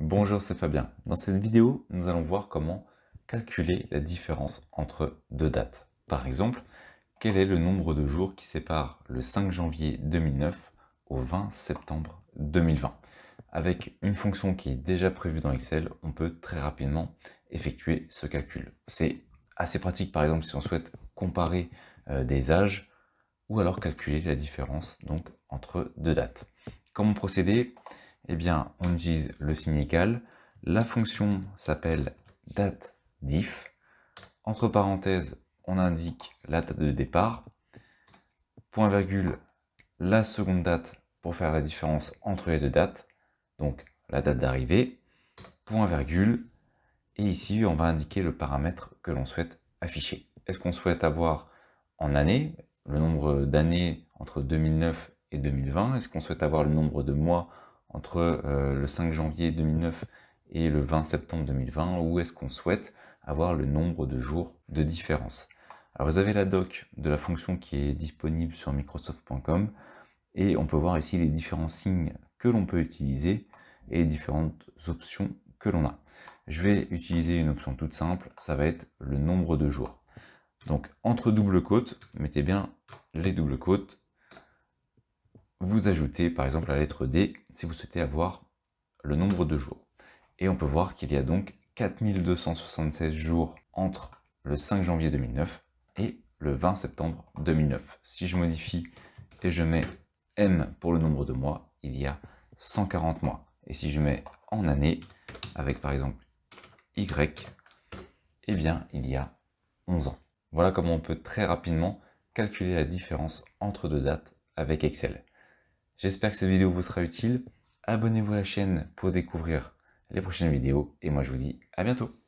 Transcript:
Bonjour, c'est Fabien. Dans cette vidéo, nous allons voir comment calculer la différence entre deux dates. Par exemple, quel est le nombre de jours qui sépare le 5 janvier 2009 au 20 septembre 2020? Avec une fonction qui est déjà prévue dans Excel, on peut très rapidement effectuer ce calcul. C'est assez pratique par exemple si on souhaite comparer des âges ou alors calculer la différence donc entre deux dates. Comment procéder? Eh bien, on utilise le signe égal. La fonction s'appelle dateDiff. Entre parenthèses, on indique la date de départ. Point virgule, la seconde date pour faire la différence entre les deux dates. Donc, la date d'arrivée. Point virgule. Et ici, on va indiquer le paramètre que l'on souhaite afficher. Est-ce qu'on souhaite avoir en années, le nombre d'années entre 2009 et 2020? Est-ce qu'on souhaite avoir le nombre de mois entre le 5 janvier 2009 et le 20 septembre 2020? Ou est-ce qu'on souhaite avoir le nombre de jours de différence? Alors vous avez la doc de la fonction qui est disponible sur microsoft.com et on peut voir ici les différents signes que l'on peut utiliser et les différentes options que l'on a. Je vais utiliser une option toute simple, ça va être le nombre de jours. Donc entre double côtes, mettez bien les doubles côtes. Vous ajoutez par exemple la lettre D si vous souhaitez avoir le nombre de jours. Et on peut voir qu'il y a donc 4276 jours entre le 5 janvier 2009 et le 20 septembre 2009. Si je modifie et je mets M pour le nombre de mois, il y a 140 mois. Et si je mets en années, avec par exemple Y, eh bien il y a 11 ans. Voilà comment on peut très rapidement calculer la différence entre deux dates avec Excel. J'espère que cette vidéo vous sera utile. Abonnez-vous à la chaîne pour découvrir les prochaines vidéos et moi je vous dis à bientôt.